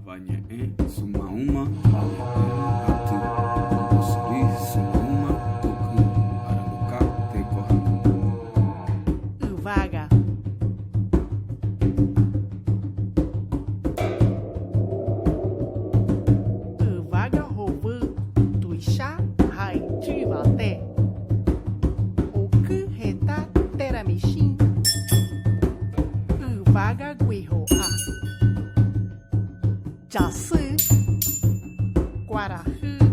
Vanha em suma uma, vanha em atu, suri suma uma, tuku, aramuka, tekoha. Uvaga. Uvaga hovu, tuisha, hai, tuvate. Oku heta teramishin. Uvaga guiho a. Jasu. Guarahu.